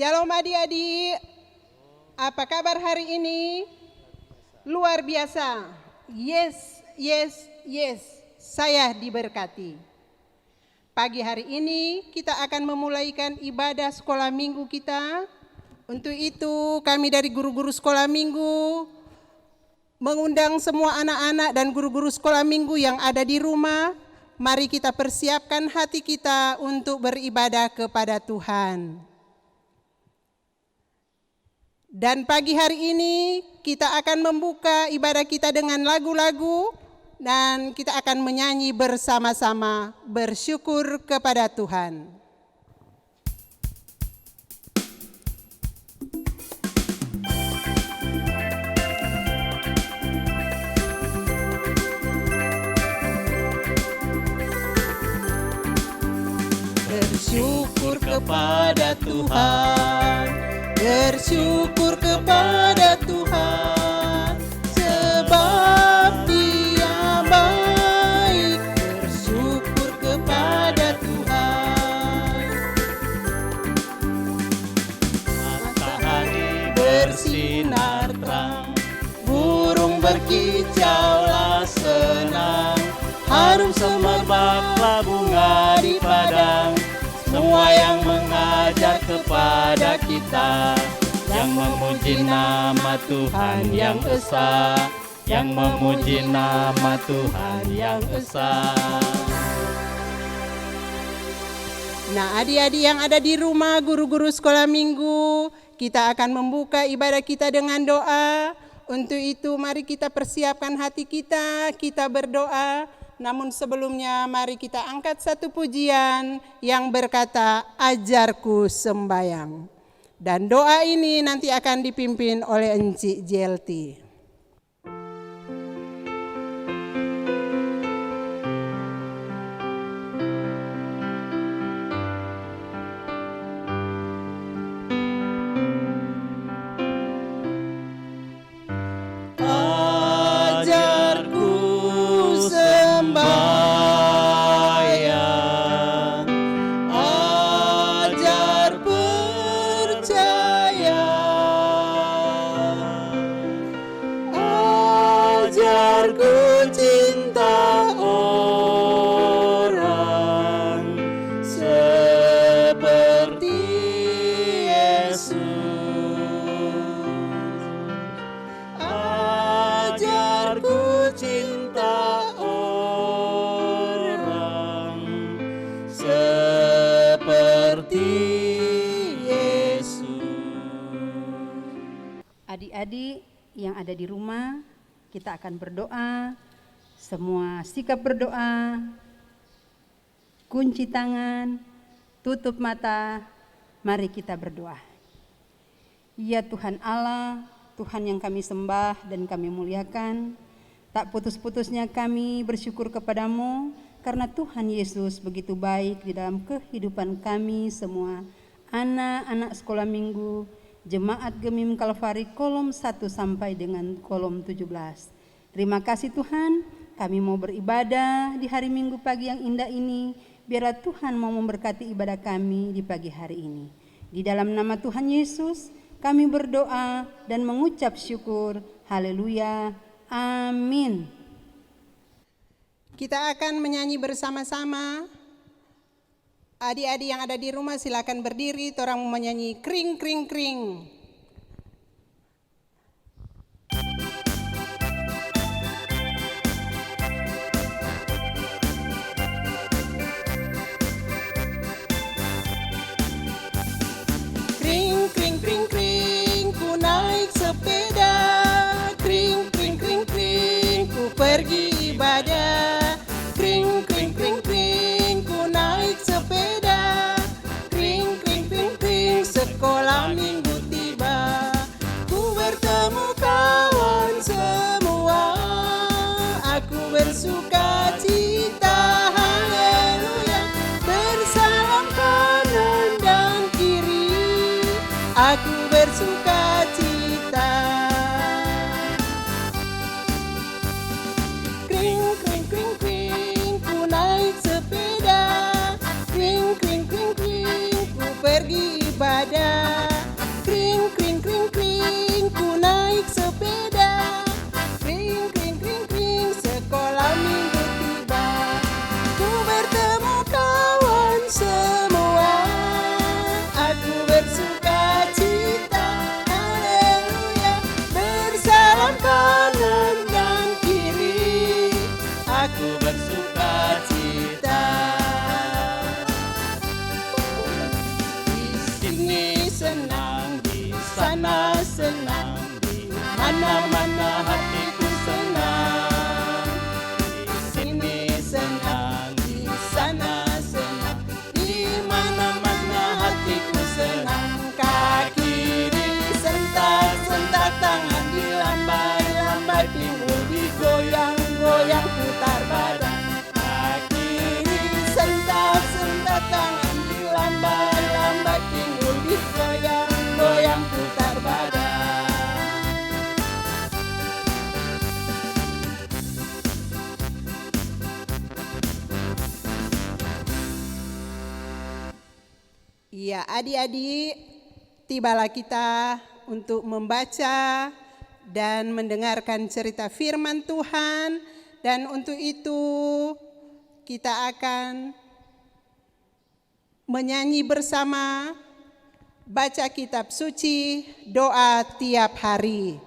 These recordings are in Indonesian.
Shalom adik-adik, apa kabar hari ini? Luar biasa, yes, saya diberkati. Pagi hari ini kita akan memulaikan ibadah sekolah minggu kita. Untuk itu kami dari guru-guru sekolah minggu mengundang semua anak-anak dan guru-guru sekolah minggu yang ada di rumah. Mari kita persiapkan hati kita untuk beribadah kepada Tuhan. Dan pagi hari ini kita akan membuka ibadah kita dengan lagu-lagu dan kita akan menyanyi bersama-sama bersyukur kepada Tuhan. Bersyukur kepada Tuhan, bersyukur kepada Tuhan, sebab Dia baik. Bersyukur kepada Tuhan. Matahari bersinar terang, burung berkicaulah senang, harum semerbaklah bunga di padang. Semua yang mengajar kepada kita, yang memuji nama Tuhan yang esa, yang memuji nama Tuhan yang esa. Nah, adik-adik yang ada di rumah, guru-guru sekolah minggu, kita akan membuka ibadah kita dengan doa. Untuk itu mari kita persiapkan hati kita berdoa. Namun sebelumnya mari kita angkat satu pujian yang berkata, ajarku sembayang. Dan doa ini nanti akan dipimpin oleh Encik JLT. Adik-adik yang ada di rumah, kita akan berdoa. Semua sikap berdoa, kunci tangan, tutup mata, mari kita berdoa. Ya Tuhan Allah, Tuhan yang kami sembah dan kami muliakan, tak putus-putusnya kami bersyukur kepadamu karena Tuhan Yesus begitu baik di dalam kehidupan kami semua, anak-anak sekolah minggu, Jemaat Gemim Kalvari kolom 1 sampai dengan kolom 17. Terima kasih Tuhan, kami mau beribadah di hari Minggu pagi yang indah ini. Biarlah Tuhan mau memberkati ibadah kami di pagi hari ini. Di dalam nama Tuhan Yesus, kami berdoa dan mengucap syukur. Haleluya. Amin. Kita akan menyanyi bersama-sama. Adik-adik yang ada di rumah silakan berdiri, orang menyanyi kring kring kring. Kring kring kring kring, ku naik sepeda. Kring kring kring kring, ku pergi ibadah. Kring kring kring kring, ku naik sepeda. Kring kring kring kring, sekolah minggu tiba. Ku bertemu kawan semua, aku bersuka cita. Haleluya, bersalam kanan dan kiri, aku bersuka cita. Kring kring kring kring, ku naik sepeda. Kring kring kring kring, ku pergi ibadah. aku bersuka cita. Di sini senang, di sana senang, di mana-mana hatiku senang. Di sini senang, di sana senang, di mana-mana hatiku senang. Kaki disentak-sentak, tangan dilambai-lambai, pinggul digoyang-goyang, putar badan. Kaki disentak-sentak, tangan dilambai-lambai, pinggul digoyang-goyang, putar badan. Ya, adik-adik, tibalah kita untuk membaca dan mendengarkan cerita firman Tuhan, dan untuk itu kita akan menyanyi bersama, baca kitab suci, doa tiap hari.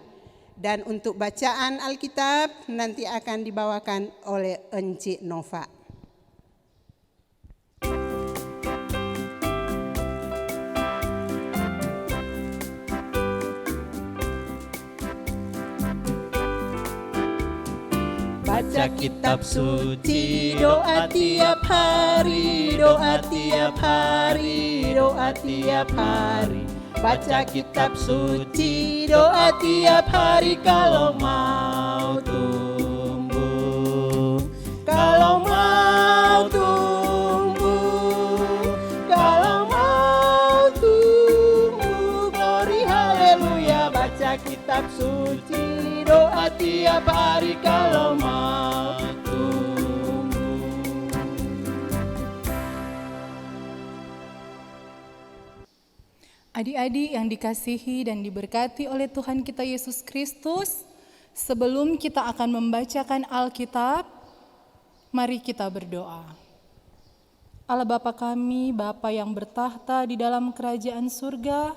Dan untuk bacaan Alkitab nanti akan dibawakan oleh Encik Nova. Baca kitab suci, doa tiap hari, doa tiap hari, doa tiap hari. Baca kitab suci, doa tiap hari kalau mau tumbuh, kalau mau tumbuh, kalau mau tumbuh. Glory haleluya, baca kitab suci, doa tiap hari kalau mau tumbuh. Adik-adik yang dikasihi dan diberkati oleh Tuhan kita Yesus Kristus, sebelum kita akan membacakan Alkitab, mari kita berdoa. Allah Bapa kami, Bapa yang bertahta di dalam kerajaan surga,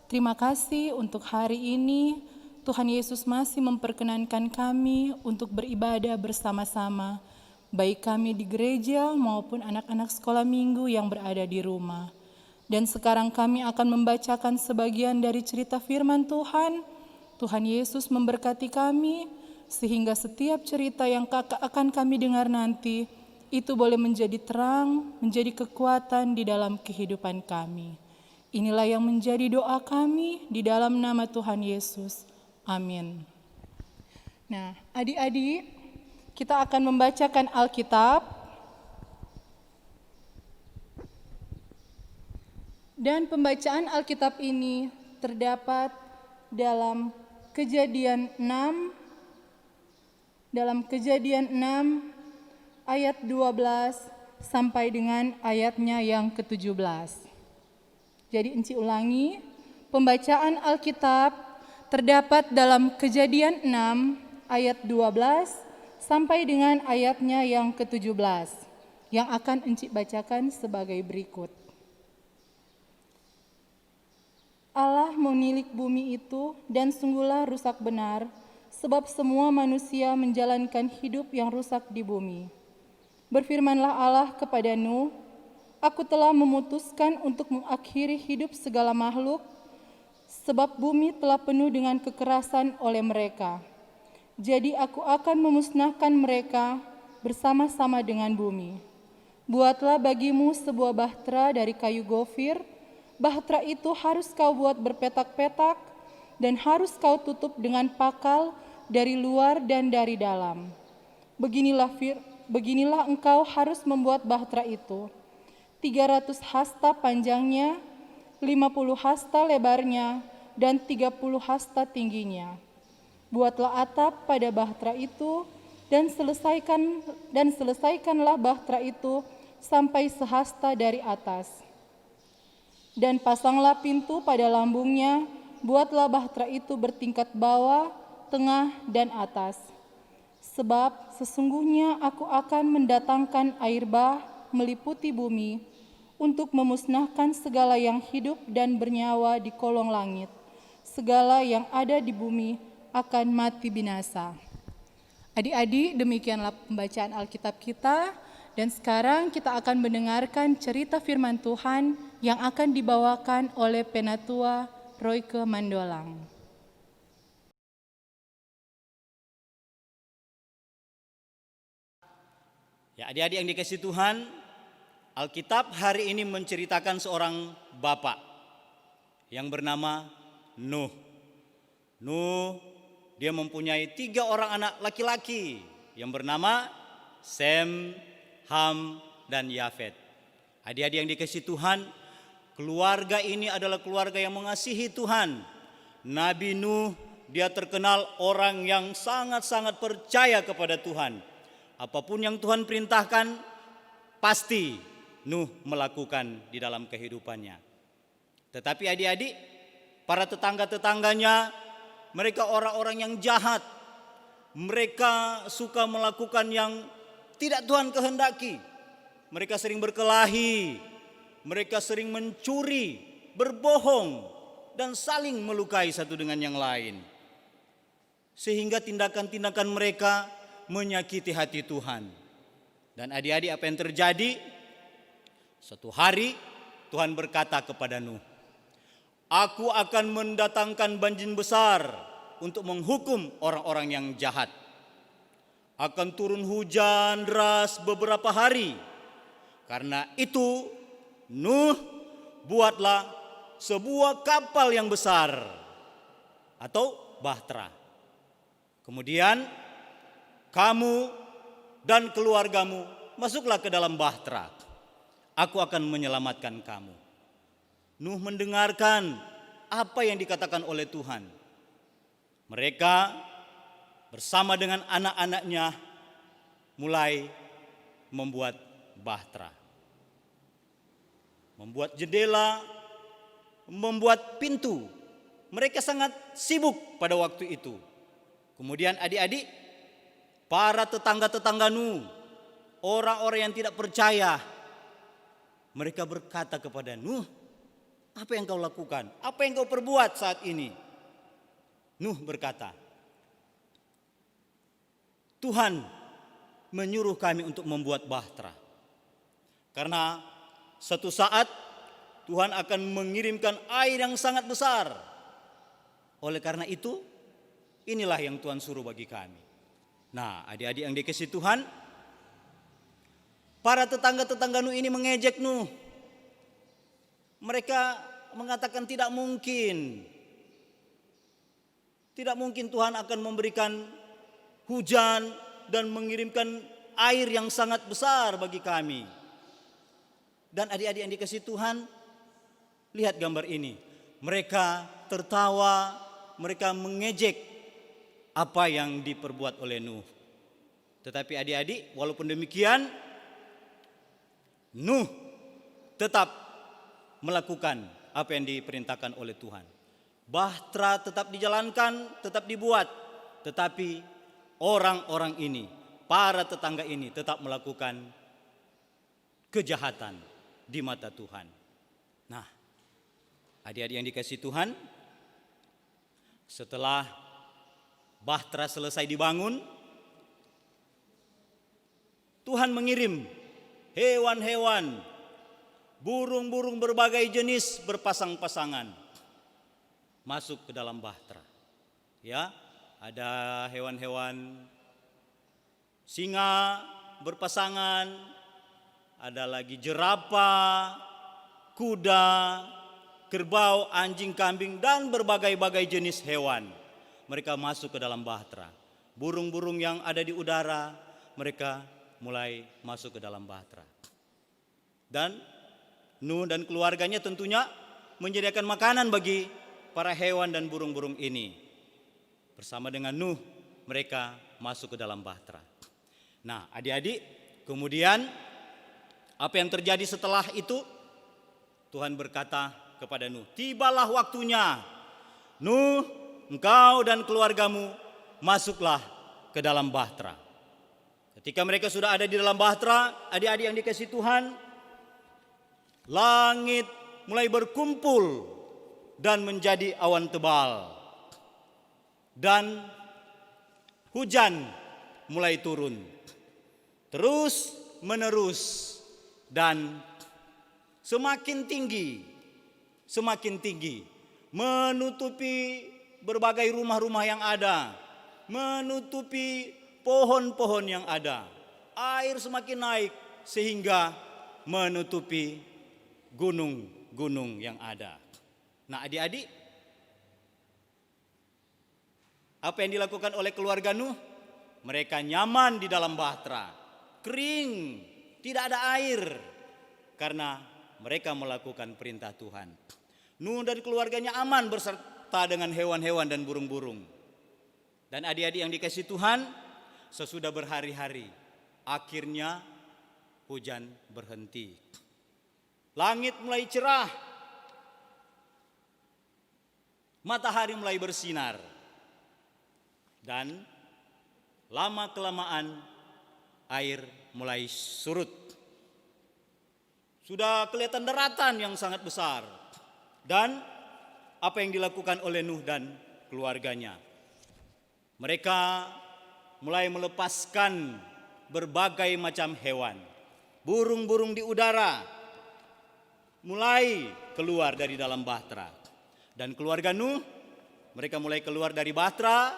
terima kasih untuk hari ini. Tuhan Yesus masih memperkenankan kami untuk beribadah bersama-sama, baik kami di gereja maupun anak-anak sekolah minggu yang berada di rumah. Dan sekarang kami akan membacakan sebagian dari cerita firman Tuhan. Tuhan Yesus memberkati kami, sehingga setiap cerita yang akan kami dengar nanti, itu boleh menjadi terang, menjadi kekuatan di dalam kehidupan kami. Inilah yang menjadi doa kami di dalam nama Tuhan Yesus. Amin. Nah, adik-adik, kita akan membacakan Alkitab. Dan pembacaan Alkitab ini terdapat dalam Kejadian 6, ayat 12 sampai dengan ayatnya yang ke-17. Jadi Enci ulangi, pembacaan Alkitab terdapat dalam Kejadian 6 ayat 12 sampai dengan ayatnya yang ke-17 yang akan Enci bacakan sebagai berikut. Allah menilik bumi itu dan sungguhlah rusak benar, sebab semua manusia menjalankan hidup yang rusak di bumi. Berfirmanlah Allah kepada Nuh, Aku telah memutuskan untuk mengakhiri hidup segala makhluk, sebab bumi telah penuh dengan kekerasan oleh mereka. Jadi aku akan memusnahkan mereka bersama-sama dengan bumi. Buatlah bagimu sebuah bahtera dari kayu gofir. Bahtera itu harus kau buat berpetak-petak dan harus kau tutup dengan pakal dari luar dan dari dalam. Beginilah engkau harus membuat bahtera itu. 300 hasta panjangnya, 50 hasta lebarnya, dan 30 hasta tingginya. Buatlah atap pada bahtera itu dan selesaikanlah bahtera itu sampai sehasta dari atas. Dan pasanglah pintu pada lambungnya, buatlah bahtera itu bertingkat bawah, tengah, dan atas. Sebab sesungguhnya aku akan mendatangkan air bah meliputi bumi untuk memusnahkan segala yang hidup dan bernyawa di kolong langit. Segala yang ada di bumi akan mati binasa. Adik-adik, demikianlah pembacaan Alkitab kita, dan sekarang kita akan mendengarkan cerita firman Tuhan yang akan dibawakan oleh Penatua Royke Mandolang. Ya, adik-adik yang dikasihi Tuhan, Alkitab hari ini menceritakan seorang bapak yang bernama Nuh. Nuh, dia mempunyai 3 orang anak laki-laki yang bernama Sem, Ham, dan Yafet. Adik-adik yang dikasihi Tuhan, keluarga ini adalah keluarga yang mengasihi Tuhan. Nabi Nuh, dia terkenal orang yang sangat-sangat percaya kepada Tuhan. Apapun yang Tuhan perintahkan, pasti Nuh melakukan di dalam kehidupannya. Tetapi adik-adik, para tetangga-tetangganya, mereka orang-orang yang jahat. Mereka suka melakukan yang tidak Tuhan kehendaki. Mereka sering berkelahi, mereka sering mencuri, berbohong, dan saling melukai satu dengan yang lain. Sehingga tindakan-tindakan mereka menyakiti hati Tuhan. Dan adik-adik, apa yang terjadi? Suatu hari Tuhan berkata kepada Nuh, "Aku akan mendatangkan banjir besar untuk menghukum orang-orang yang jahat. Akan turun hujan deras beberapa hari. Karena itu, Nuh, buatlah sebuah kapal yang besar atau bahtera. Kemudian kamu dan keluargamu masuklah ke dalam bahtera. Aku akan menyelamatkan kamu." Nuh mendengarkan apa yang dikatakan oleh Tuhan. Mereka bersama dengan anak-anaknya mulai membuat bahtera, membuat jendela, membuat pintu. Mereka sangat sibuk pada waktu itu. Kemudian adik-adik, para tetangga-tetangga Nuh, orang-orang yang tidak percaya, mereka berkata kepada Nuh, "Apa yang kau lakukan? Apa yang kau perbuat saat ini?" Nuh berkata, "Tuhan menyuruh kami untuk membuat bahtera. Karena suatu saat Tuhan akan mengirimkan air yang sangat besar. Oleh karena itu, inilah yang Tuhan suruh bagi kami." Nah, adik-adik yang dikasihi Tuhan, para tetangga-tetangga Nuh ini mengejek Nuh. Mereka mengatakan tidak mungkin. Tidak mungkin Tuhan akan memberikan hujan dan mengirimkan air yang sangat besar bagi kami. Dan adik-adik yang dikasihi Tuhan, lihat gambar ini. Mereka tertawa, mereka mengejek apa yang diperbuat oleh Nuh. Tetapi adik-adik, walaupun demikian, Nuh tetap melakukan apa yang diperintahkan oleh Tuhan. Bahtera tetap dijalankan, tetap dibuat. Tetapi orang-orang ini, para tetangga ini tetap melakukan kejahatan di mata Tuhan. Nah, adik-adik yang dikasihi Tuhan, setelah bahtera selesai dibangun, Tuhan mengirim hewan-hewan, burung-burung berbagai jenis berpasang-pasangan masuk ke dalam bahtera. Ya, ada hewan-hewan singa berpasangan, ada lagi jerapah, kuda, kerbau, anjing, kambing, dan berbagai-bagai jenis hewan. Mereka masuk ke dalam bahtera. Burung-burung yang ada di udara, mereka mulai masuk ke dalam bahtera. Dan Nuh dan keluarganya tentunya menyediakan makanan bagi para hewan dan burung-burung ini. Bersama dengan Nuh, mereka masuk ke dalam bahtera. Nah, adik-adik, kemudian apa yang terjadi setelah itu? Tuhan berkata kepada Nuh, "Tibalah waktunya. Nuh, engkau dan keluargamu masuklah ke dalam bahtera." Ketika mereka sudah ada di dalam bahtera, adik-adik yang dikasihi Tuhan, langit mulai berkumpul dan menjadi awan tebal. Dan hujan mulai turun. Terus menerus dan semakin tinggi, menutupi berbagai rumah-rumah yang ada, menutupi pohon-pohon yang ada. Air semakin naik sehingga menutupi gunung-gunung yang ada. Nah, adik-adik, apa yang dilakukan oleh keluarga Nuh? Mereka nyaman di dalam bahtera, kering, tidak ada air, karena mereka melakukan perintah Tuhan. Nuh dan keluarganya aman berserta dengan hewan-hewan dan burung-burung. Dan adik-adik yang dikasihi Tuhan, sesudah berhari-hari, akhirnya hujan berhenti. Langit mulai cerah, matahari mulai bersinar, dan lama-kelamaan air mulai surut. Sudah kelihatan daratan yang sangat besar. Dan apa yang dilakukan oleh Nuh dan keluarganya? Mereka mulai melepaskan berbagai macam hewan. Burung-burung di udara mulai keluar dari dalam bahtera. Dan keluarga Nuh, mereka mulai keluar dari bahtera.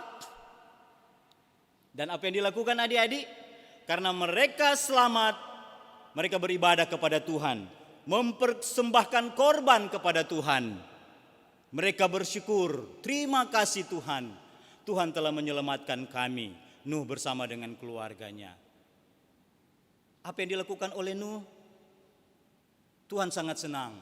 Dan apa yang dilakukan adik-adik? Karena mereka selamat, mereka beribadah kepada Tuhan, mempersembahkan korban kepada Tuhan. Mereka bersyukur, terima kasih Tuhan. Tuhan telah menyelamatkan kami, Nuh bersama dengan keluarganya. Apa yang dilakukan oleh Nuh? Tuhan sangat senang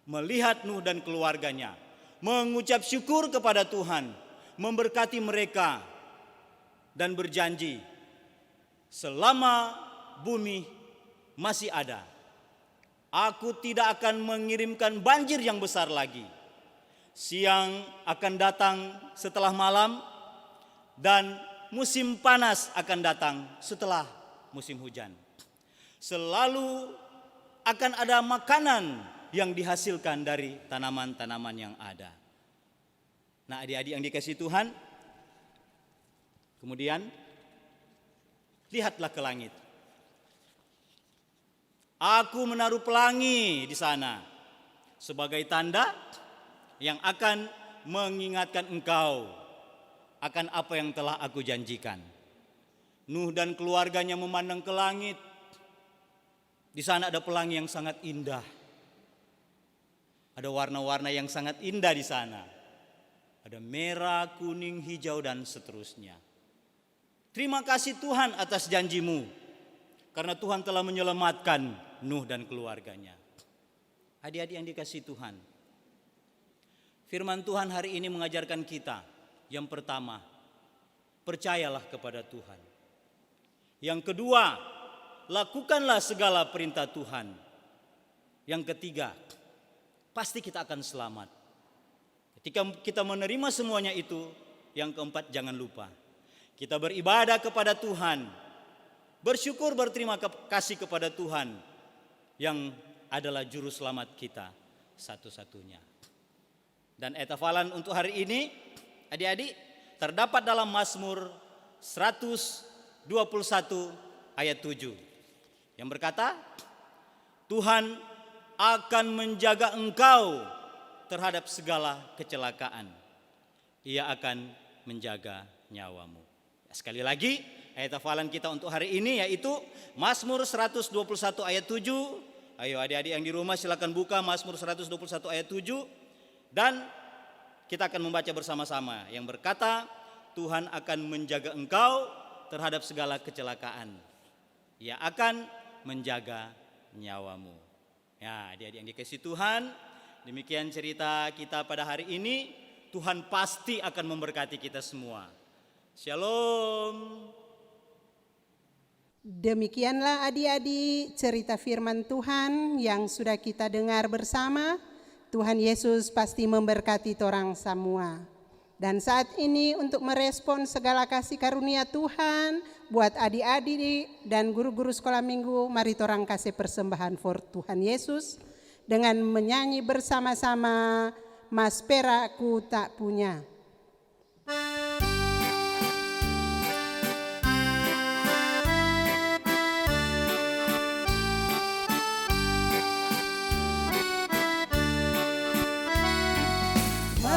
melihat Nuh dan keluarganya mengucap syukur kepada Tuhan, memberkati mereka, dan berjanji selama bumi masih ada, aku tidak akan mengirimkan banjir yang besar lagi. Siang akan datang setelah malam, dan musim panas akan datang setelah musim hujan. Selalu akan ada makanan yang dihasilkan dari tanaman-tanaman yang ada. Nah, adik-adik yang dikasihi Tuhan, kemudian lihatlah ke langit. Aku menaruh pelangi di sana sebagai tanda yang akan mengingatkan engkau akan apa yang telah aku janjikan. Nuh dan keluarganya memandang ke langit. Di sana ada pelangi yang sangat indah. Ada warna-warna yang sangat indah di sana. Ada merah, kuning, hijau, dan seterusnya. Terima kasih Tuhan atas janjimu, karena Tuhan telah menyelamatkan Nuh dan keluarganya. Adik-adik yang dikasihi Tuhan, firman Tuhan hari ini mengajarkan kita, yang pertama, percayalah kepada Tuhan. Yang kedua, lakukanlah segala perintah Tuhan. Yang ketiga, pasti kita akan selamat. Ketika kita menerima semuanya itu, yang keempat, jangan lupa kita beribadah kepada Tuhan, bersyukur, berterima kasih kepada Tuhan yang adalah juru selamat kita satu-satunya. Dan ayat hafalan untuk hari ini, adik-adik, terdapat dalam Mazmur 121 ayat 7 yang berkata, Tuhan akan menjaga engkau terhadap segala kecelakaan. Ia akan menjaga nyawamu. Sekali lagi, ayat hafalan kita untuk hari ini yaitu Mazmur 121 ayat 7. Ayo adik-adik yang di rumah silakan buka Mazmur 121 ayat 7. Dan kita akan membaca bersama-sama yang berkata, Tuhan akan menjaga engkau terhadap segala kecelakaan. Ia akan menjaga nyawamu. Ya, adik-adik yang dikasihi Tuhan, demikian cerita kita pada hari ini. Tuhan pasti akan memberkati kita semua. Shalom. Demikianlah adik-adik cerita firman Tuhan yang sudah kita dengar bersama. Tuhan Yesus pasti memberkati torang semua. Dan saat ini untuk merespon segala kasih karunia Tuhan buat adik-adik dan guru-guru sekolah minggu, mari torang kasih persembahan for Tuhan Yesus dengan menyanyi bersama-sama Mas Perakku Tak Punya.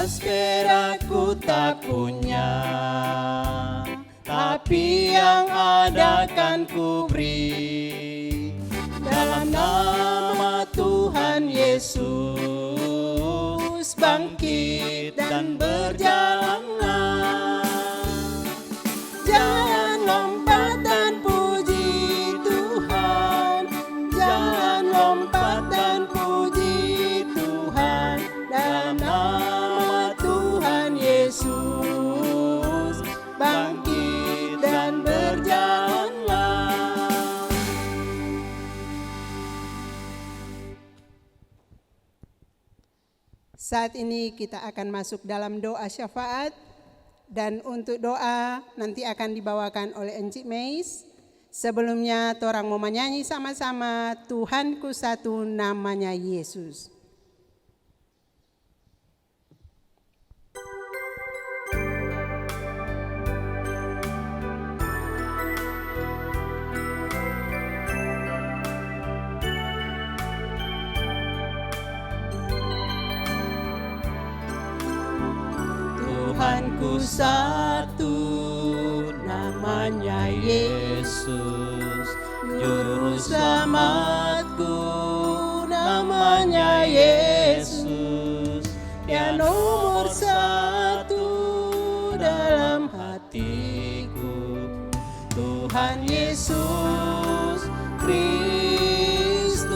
Emas perakku tak punya, tapi yang ada kan ku beri. Dalam nama Tuhan Yesus, bangkit dan berjalanlah. Jangan lompat dan puji Tuhan, jangan lompat dan puji Tuhan. Dalam nama Tuhan Yesus, bangkit dan berjalanlah. Saat ini kita akan masuk dalam doa syafaat, dan untuk doa nanti akan dibawakan oleh Encik Meis. Sebelumnya torang mau menyanyi sama-sama Tuhanku satu namanya Yesus. Tuhanku satu namanya Yesus, Juru Selamatku namanya Yesus. Dia nomor satu dalam hatiku, Tuhan Yesus Kristus.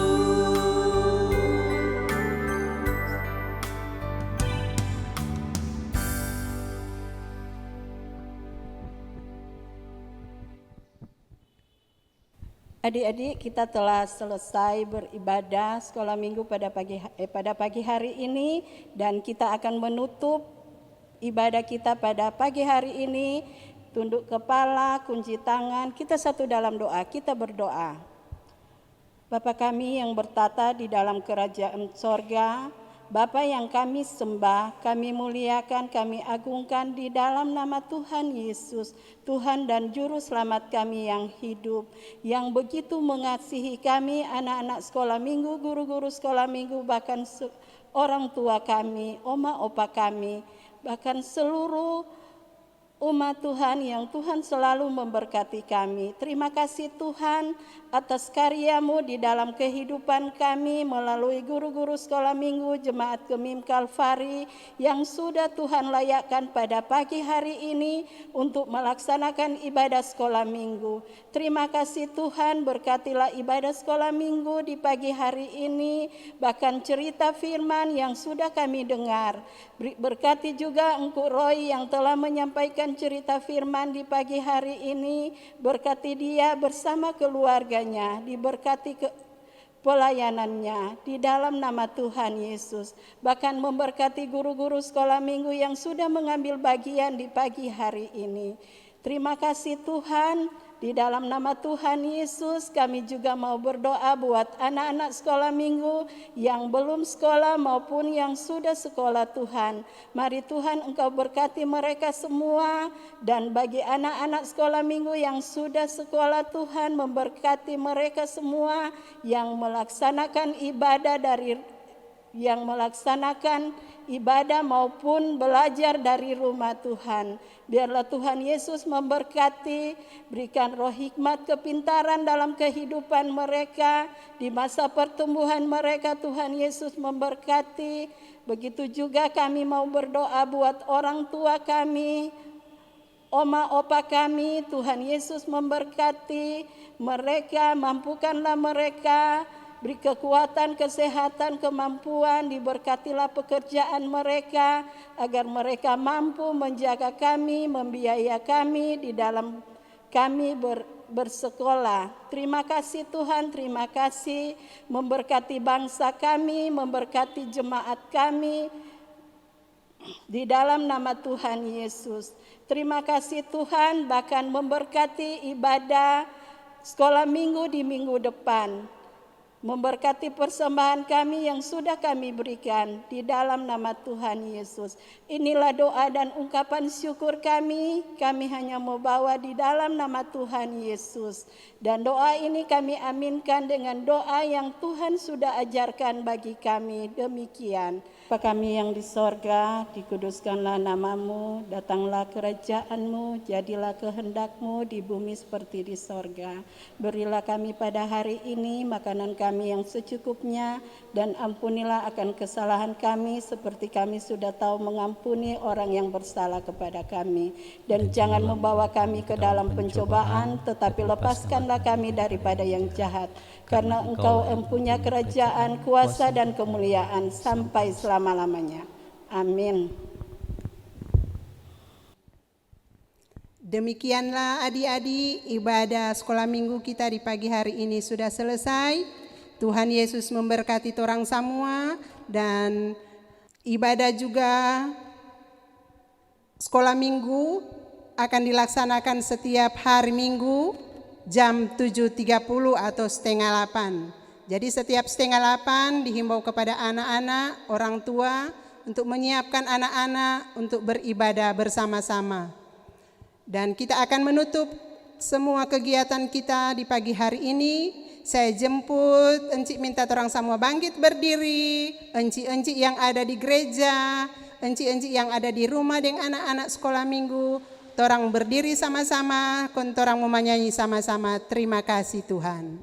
Adik-adik, kita telah selesai beribadah sekolah minggu pada pagi hari ini, dan kita akan menutup ibadah kita pada pagi hari ini. Tunduk kepala, kunci tangan, kita satu dalam doa. Kita berdoa. Bapa kami yang bertata di dalam kerajaan sorga, Bapa yang kami sembah, kami muliakan, kami agungkan di dalam nama Tuhan Yesus, Tuhan dan Juru Selamat kami yang hidup, yang begitu mengasihi kami, anak-anak sekolah minggu, guru-guru sekolah minggu, bahkan orang tua kami, oma opa kami, bahkan seluruh umat Tuhan yang Tuhan selalu memberkati kami. Terima kasih Tuhan atas karya-Mu di dalam kehidupan kami melalui guru-guru sekolah minggu Jemaat Gemim Kalvari yang sudah Tuhan layakkan pada pagi hari ini untuk melaksanakan ibadah sekolah minggu. Terima kasih Tuhan, berkatilah ibadah sekolah minggu di pagi hari ini, bahkan cerita firman yang sudah kami dengar. Berkati juga Engku Roy yang telah menyampaikan cerita firman di pagi hari ini. Berkati dia bersama keluarganya, diberkati pelayanannya di dalam nama Tuhan Yesus. Bahkan memberkati guru-guru sekolah minggu yang sudah mengambil bagian di pagi hari ini. Terima kasih Tuhan. Di dalam nama Tuhan Yesus kami juga mau berdoa buat anak-anak sekolah minggu yang belum sekolah maupun yang sudah sekolah Tuhan. Mari Tuhan Engkau berkati mereka semua, dan bagi anak-anak sekolah minggu yang sudah sekolah Tuhan memberkati mereka semua yang melaksanakan ibadah maupun belajar dari rumah Tuhan. Biarlah Tuhan Yesus memberkati, berikan roh hikmat kepintaran dalam kehidupan mereka di masa pertumbuhan mereka. Tuhan Yesus memberkati. Begitu juga kami mau berdoa buat orang tua kami, oma opa kami. Tuhan Yesus memberkati mereka, mampukanlah mereka, beri kekuatan, kesehatan, kemampuan, diberkatilah pekerjaan mereka, agar mereka mampu menjaga kami, membiayai kami di dalam kami bersekolah. Terima kasih Tuhan, terima kasih memberkati bangsa kami, memberkati jemaat kami, di dalam nama Tuhan Yesus. Terima kasih Tuhan, bahkan memberkati ibadah sekolah minggu di minggu depan. memberkati persembahan kami yang sudah kami berikan di dalam nama Tuhan Yesus. Inilah doa dan ungkapan syukur kami hanya mau bawa di dalam nama Tuhan Yesus. Dan doa ini kami aminkan dengan doa yang Tuhan sudah ajarkan bagi kami. Demikian. Bapa kami yang di sorga, dikuduskanlah namamu, datanglah kerajaanmu, jadilah kehendakmu di bumi seperti di sorga. Berilah kami pada hari ini makanan kami yang secukupnya, dan ampunilah akan kesalahan kami seperti kami sudah tahu mengampuni orang yang bersalah kepada kami. Dan jangan membawa kami ke dalam pencobaan, tetapi lepaskanlah kami daripada yang jahat. Karena Engkau empunya kerajaan, kuasa dan kemuliaan sampai selama-lamanya. Amin. Demikianlah adik-adik, ibadah sekolah minggu kita di pagi hari ini sudah selesai. Tuhan Yesus memberkati orang semua, dan ibadah juga sekolah minggu akan dilaksanakan setiap hari Minggu jam 7.30 atau 7:30. Jadi setiap 7:30 dihimbau kepada anak-anak, orang tua untuk menyiapkan anak-anak untuk beribadah bersama-sama. Dan kita akan menutup semua kegiatan kita di pagi hari ini. Saya jemput, encik minta orang semua bangkit berdiri, encik-encik yang ada di gereja, encik-encik yang ada di rumah dengan anak-anak sekolah minggu. Torang berdiri sama-sama, torang mau menyanyi sama-sama. Terima kasih Tuhan.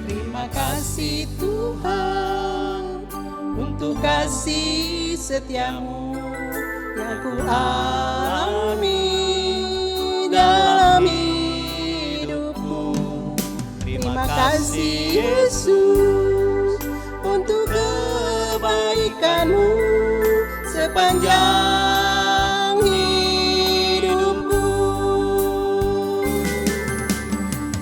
Terima kasih Tuhan untuk kasih setiamu yang ku alami dalam hidupmu. Terima kasih Yesus untuk kebaikanmu sepanjang hidupku.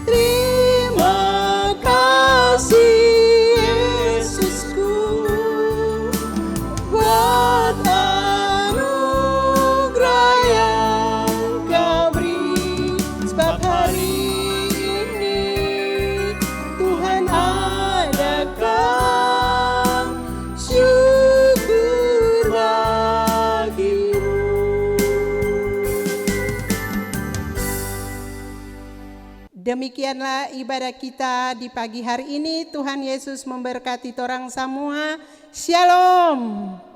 Terima kasih Yesusku buat Demikianlah ibadah kita di pagi hari ini. Tuhan Yesus memberkati torang semua. Shalom.